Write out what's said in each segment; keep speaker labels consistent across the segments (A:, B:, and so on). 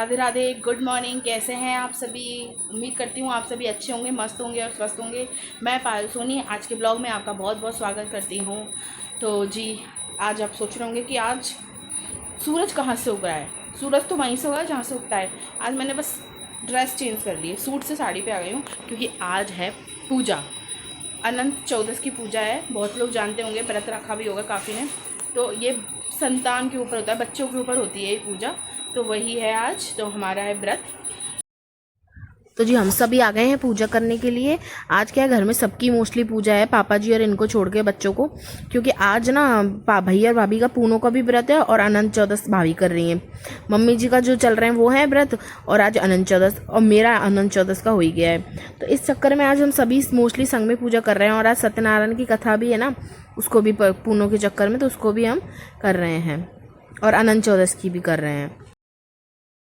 A: Radhe Radhe, good morning. कैसे हैं आप सभी? उम्मीद करती हूँ आप सभी अच्छे होंगे, मस्त होंगे और स्वस्थ होंगे। मैं पायल सोनी आज के ब्लॉग में आपका बहुत बहुत स्वागत करती हूँ। तो जी, आज आप सोच रहे होंगे कि आज सूरज कहाँ से उग रहा है। सूरज तो वहीं से होगा जहाँ से उगता है। आज मैंने बस ड्रेस चेंज कर ली है, सूट से साड़ी पे आ गई हूँ क्योंकि आज है पूजा। अनंत चौदस की पूजा है, बहुत लोग जानते होंगे, व्रत रखा भी होगा काफ़ी ने। तो ये संतान के ऊपर होता है, बच्चों के ऊपर होती है ये पूजा। तो वही है आज, तो हमारा है व्रत। तो जी हम सभी आ गए हैं पूजा करने के लिए। आज क्या है, घर में सबकी मोस्टली पूजा है, पापा जी और इनको छोड़ के बच्चों को, क्योंकि आज ना भैया और भाभी का पूनों का भी व्रत है और अनंत चौदस भाभी कर रही हैं। मम्मी जी का जो चल रहे हैं वो है व्रत, और आज अनंत चौदस, और मेरा अनंत चौदस का हो ही गया है। तो इस चक्कर में आज हम सभी मोस्टली संग में पूजा कर रहे हैं। और आज सत्यनारायण की कथा भी है ना, उसको भी पूनों के चक्कर में, तो उसको भी हम कर रहे हैं और अनंत चौदस की भी कर रहे हैं।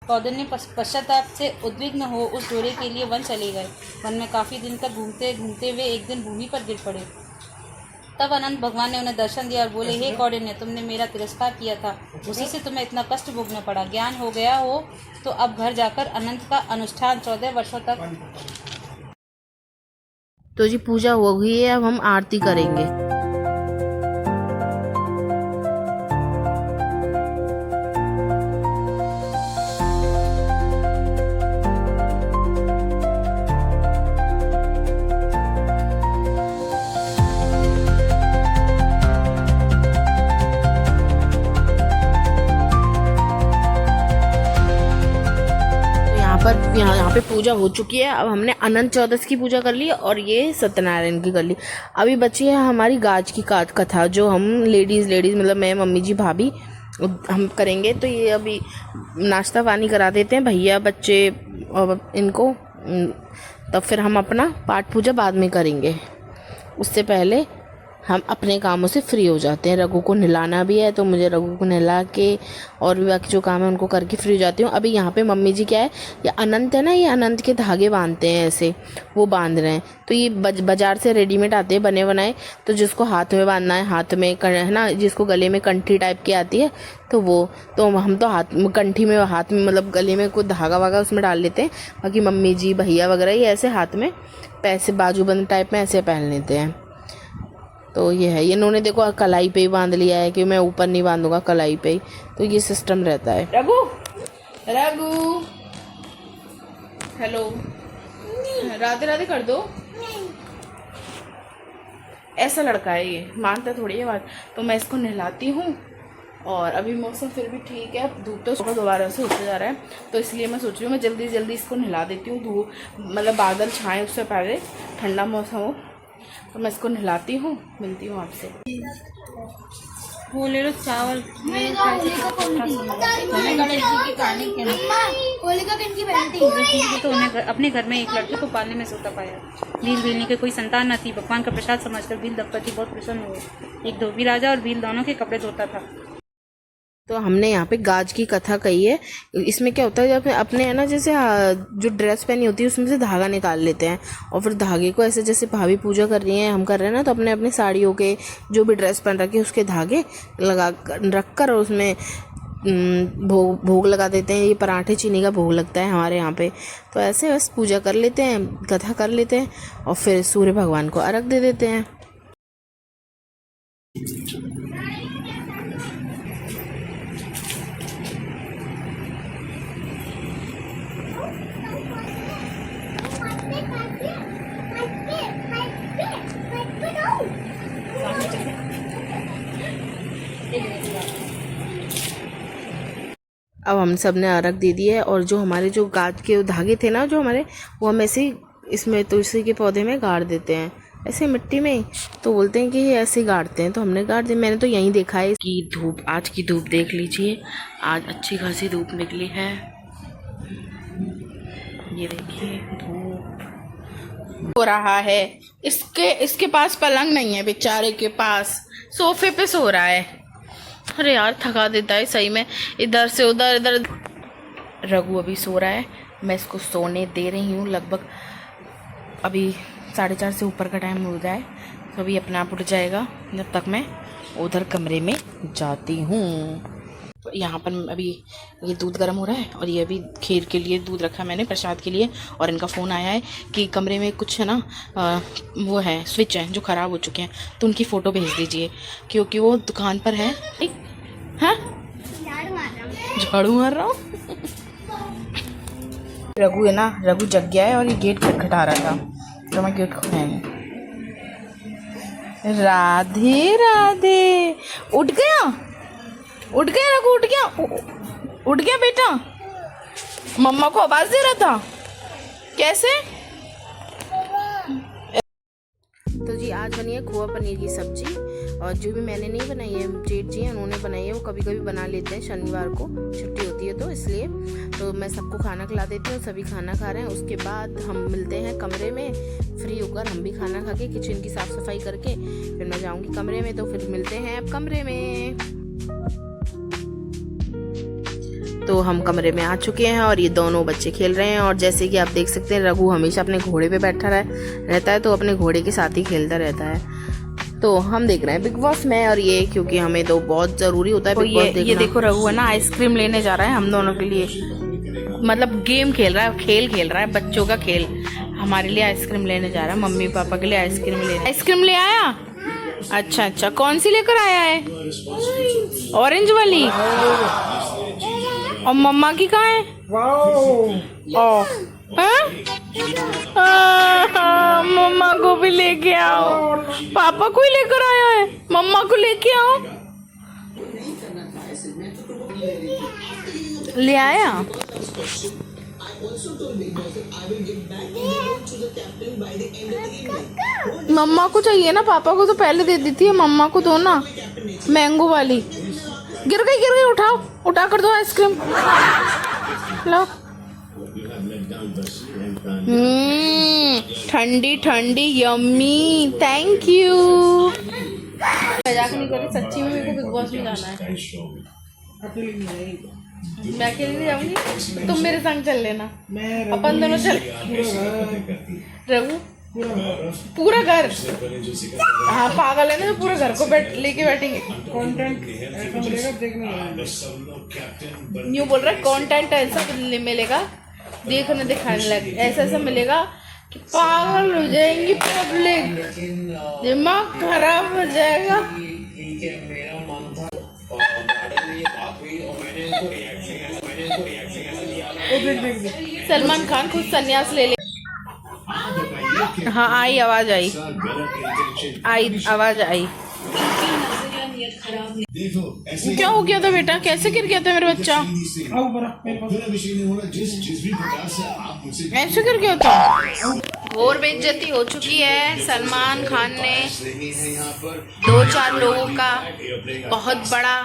B: कौंडिन्य पश्चाताप से उद्विग्न हो उस डोरे के लिए वन चले गए। वन में काफ़ी दिन तक घूमते घूमते वे एक दिन भूमि पर गिर पड़े। तब अनंत भगवान ने उन्हें दर्शन दिया और बोले, हे कौंडिन्य, तुमने मेरा तिरस्कार किया था, उसी से तुम्हें इतना कष्ट भोगना पड़ा। ज्ञान हो गया हो तो अब घर जाकर अनंत का अनुष्ठान 14 वर्षों तक।
A: तो जी पूजा हो गई है, अब हम आरती करेंगे। यहाँ पे पूजा हो चुकी है। अब हमने अनंत चौदस की पूजा कर ली और ये सत्यनारायण की कर ली। अभी बची है हमारी गाज की कथा, जो हम लेडीज़ मतलब मैं, मम्मी जी, भाभी हम करेंगे। तो ये अभी नाश्ता पानी करा देते हैं भैया, बच्चे और इनको, तब फिर हम अपना पाठ पूजा बाद में करेंगे। उससे पहले हम अपने कामों से फ्री हो जाते हैं। रघु को नहलाना भी है, तो मुझे रघु को नहला के और भी बाकी जो काम है उनको करके फ्री हो जाती हूँ। अभी यहाँ पे मम्मी जी क्या है, ये अनंत है ना, ये अनंत के धागे बांधते हैं ऐसे, वो बांध रहे हैं। तो ये बाजार से रेडीमेड आते हैं बने बनाए, तो जिसको हाथ में बांधना है हाथ में, है ना, जिसको गले में कंठी टाइप की आती है तो वो, तो हम तो हाथ में, कंठी में, हाथ में मतलब गले में कोई धागा वागा उसमें डाल लेते हैं। बाकी मम्मी जी भैया वगैरह ये ऐसे हाथ में पैसे बाजूबंद टाइप में ऐसे पहन लेते हैं। तो ये है, इन्होंने देखो कलाई पे ही बांध लिया है कि मैं ऊपर नहीं बांधूंगा, कलाई पे ही। तो ये सिस्टम रहता है। रघु, रघु, हेलो, राधे राधे कर दो। ऐसा लड़का है ये, मानता थोड़ी है बात। तो मैं इसको नहलाती हूँ, और अभी मौसम फिर भी ठीक है, धूप तो सुबह दोबारा से उठ जा रहा है, तो इसलिए मैं सोच रही हूँ मैं जल्दी जल्दी इसको नहला देती हूँ। धूप मतलब बादल छाए उससे पहले, ठंडा मौसम हो, तो मैं इसको नहलाती हूँ। मिलती हूँ आपसे।
B: वो ले लो चावल। तो उन्हें अपने घर में एक लड़के को पालने में सोता पाया। भील भीलने के कोई संतान न थी। भगवान का प्रसाद समझकर भील दंपति बहुत प्रसन्न हुए। एक धोबी राजा और भील दोनों के कपड़े धोता था।
A: तो हमने यहाँ पे गाज की कथा कही है। इसमें क्या होता है, जब अपने है ना, जैसे जो ड्रेस पहनी होती है उसमें से धागा निकाल लेते हैं, और फिर धागे को ऐसे, जैसे भाभी पूजा कर रही हैं, हम कर रहे हैं ना, तो अपने अपनी साड़ियों के जो भी ड्रेस पहन रखी है उसके धागे लगा रख कर उसमें भोग लगा देते हैं। ये पराठे चीनी का भोग लगता है हमारे यहाँ पे। तो ऐसे बस पूजा कर लेते हैं, कथा कर लेते हैं, और फिर सूर्य भगवान को अर्घ दे देते हैं। अब हम सब ने अर्घ दे दिया है, और जो हमारे जो गाज के धागे थे ना जो हमारे, वो हम ऐसे इसमें तुलसी के पौधे में गाड़ देते हैं, ऐसे मिट्टी में। तो बोलते हैं कि ये ऐसे गाड़ते हैं, तो हमने गाड़ दिया। मैंने तो यहीं देखा है कि धूप, आज की धूप देख लीजिए, आज अच्छी खासी धूप निकली है। ये देखिए धूप हो रहा है। इसके पास पलंग नहीं है, बेचारे के पास सोफे पे सो रहा है। अरे यार थका देता है सही में, इधर से उधर, इधर। रघु अभी सो रहा है, मैं इसको सोने दे रही हूँ। लगभग अभी 4:30 से ऊपर का टाइम हो जाए, तो अभी अपने आप उठ जाएगा। जब तक मैं उधर कमरे में जाती हूँ। यहाँ पर अभी ये दूध गर्म हो रहा है और ये अभी खीर के लिए दूध रखा है मैंने प्रसाद के लिए। और इनका फ़ोन आया है कि कमरे में कुछ है ना वो है स्विच है जो ख़राब हो चुके हैं, तो उनकी फ़ोटो भेज दीजिए क्योंकि वो दुकान पर है। हाँ झाड़ू मार रहा हूँ। रघु है ना, रघु जग गया है और ये गेट खटखटा रहा था तो मैं गेट खोलेंगे। राधे राधे, उठ गया रघु, उठ गया बेटा। मम्मा को आवाज दे रहा था कैसे। तो जी आज बनी है खोआ पनीर की सब्जी और जो भी मैंने नहीं बनाई है, जेठ जी हैं उन्होंने बनाई है। वो कभी कभी बना लेते हैं, शनिवार को छुट्टी होती है तो इसलिए। तो मैं सबको खाना खिला देती हूँ, सभी खाना खा रहे हैं। उसके बाद हम मिलते हैं कमरे में फ्री होकर, हम भी खाना खा के किचन की साफ़ सफाई करके फिर मैं जाऊँगी कमरे में। तो फिर मिलते हैं अब कमरे में। तो हम कमरे में आ चुके हैं और ये दोनों बच्चे खेल रहे हैं। और जैसे कि आप देख सकते हैं रघु हमेशा अपने घोड़े पे बैठा रहता है, तो अपने घोड़े के साथ ही खेलता रहता है। तो हम देख रहे हैं बिग बॉस में और ये क्योंकि हमें तो बहुत ज़रूरी होता है बिग बॉस देखना। ये देखो रघु है ना आइसक्रीम लेने जा रहा है हम दोनों के लिए, मतलब गेम खेल रहा है, खेल रहा है बच्चों का खेल। हमारे लिए आइसक्रीम लेने जा रहा है, मम्मी पापा के लिए आइसक्रीम ले आया। अच्छा कौन सी लेकर आया है? ऑरेंज वाली। और मम्मा की कहाँ है? मम्मा को भी लेके आओ, पापा को ही लेकर आया है, मम्मा को लेके आओ। ले आया। मम्मा को चाहिए ना, पापा को तो पहले दे दी थी, मम्मा को दो ना मैंगो वाली। गिर गई, उठा कर दो आइसक्रीम। लो ठंडी यम्मी, थैंक यू। मजाक नहीं कर रही, सच्ची में मेरे को बिग बॉस में जाना है। मैं अकेले नहीं जाऊंगी, तुम मेरे संग चल लेना, अपन दोनों चल। रघु पूरा घर, हाँ पागल है ना, तो पूरे घर को लेके बैठेंगे। कंटेंट ऐसा मिलेगा देखने, न्यू बोल रहा है कंटेंट ऐसा मिलेगा देखने दिखाने लगे, ऐसा मिलेगा कि पागल हो जाएंगी पब्लिक, दिमाग खराब हो जाएगा। सलमान खान खुद संन्यास ले ले। हाँ आई आवाज आई। क्या हो गया था बेटा, कैसे गिर गया था मेरा बच्चा? ऐसे गिर गया था। और बेइज्जती हो चुकी है। सलमान खान ने 2-4 लोगों का बहुत बड़ा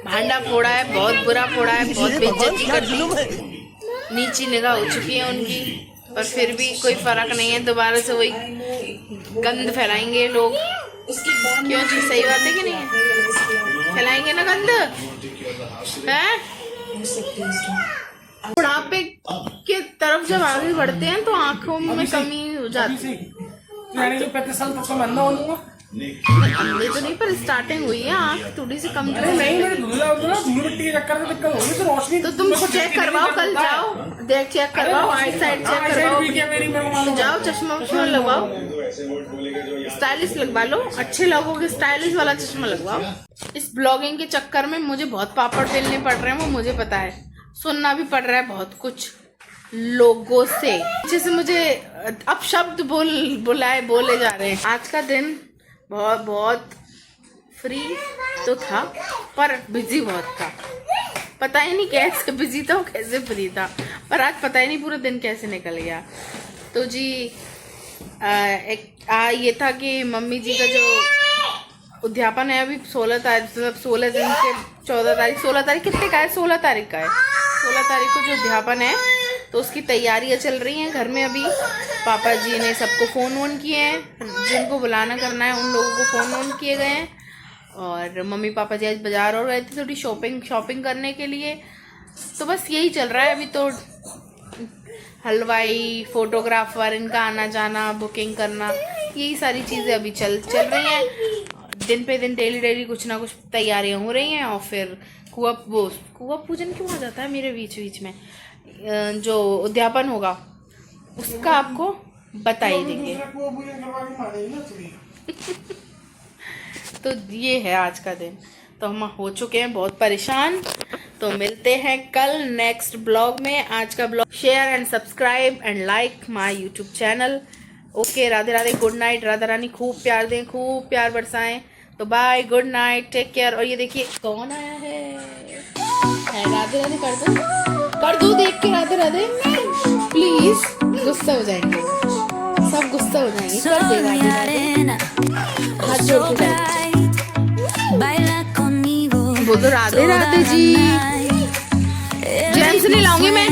A: भांडा फोड़ा है, बहुत बुरा फोड़ा है, बहुत बेइज्जती कर दी, नीची निगाह हो चुकी है उनकी। पर फिर भी कोई फर्क नहीं है, दोबारा से वही गंद फैलाएंगे लोग। क्यों जी, सही बात है कि नहीं है? फैलाएंगे ना गंद, हैं? बुढ़ापे के तरफ जब आगे बढ़ते हैं तो आंखों में कमी हो जाती है। अंधे तो नहीं, पर स्टार्टिंग हुई है, आँख थोड़ी सी कम। तो तुम चेक करवाओ, कल जाओ देख चेक करवाओ, आई साइड चेक करवाओ, जाओ चश्मा लगवाओ, स्टाइलिश लगवा लो, अच्छे लोगों के स्टाइलिश वाला चश्मा लगवाओ। इस ब्लॉगिंग के चक्कर में मुझे बहुत पापड़ बेलने पड़ रहे हैं, वो मुझे पता है, सुनना भी पड़ रहा है बहुत कुछ लोगों से, जैसे मुझे अब शब्द बोले जा रहे हैं। आज का दिन बहुत फ्री तो था पर बिजी बहुत था, पता ही नहीं कैसे बिजी था कैसे फ्री था, पर आज पता ही नहीं पूरा दिन कैसे निकल गया। तो जी ये था कि मम्मी जी का जो उद्यापन है अभी 16 तारीख, मतलब 16 दिन के 14 तारीख, 16 तारीख कितने का है? 16 तारीख का है। 16 तारीख को जो उद्यापन है तो उसकी तैयारियां चल रही हैं घर में। अभी पापा जी ने सबको फ़ोन किए हैं, जिनको बुलाना करना है उन लोगों को फ़ोन किए गए हैं। और मम्मी पापा जी आज बाज़ार और गए थे थोड़ी शॉपिंग करने के लिए। तो बस यही चल रहा है अभी। तो हलवाई, फोटोग्राफर, इनका आना जाना, बुकिंग करना, यही सारी चीज़ें अभी चल रही हैं। दिन पे दिन डेली कुछ ना कुछ तैयारियां हो रही हैं और फिर कुआ पूजन क्यों आ जाता है मेरे बीच बीच में, जो उद्यापन होगा उसका आपको बता ही देंगे। तो ये है आज का दिन। तो हम हो चुके हैं बहुत परेशान। तो मिलते हैं कल नेक्स्ट ब्लॉग में। आज का blog share and subscribe and like my YouTube channel. Okay, Radhe Radhe, good night. Radha Rani खूब प्यार दें, खूब प्यार बरसाएं। तो bye, good night, take care. और ये देखिए कौन आया है राधे राधे कर दो देख के राधे राधे। प्लीज, गुस्सा हो जाएंगे, सब गुस्सा हो जाएंगे। कर दे राधे राधे, हाथ जोड़ के बोल दो राधे राधे जी। जेम्स नहीं लाऊंगी मैं।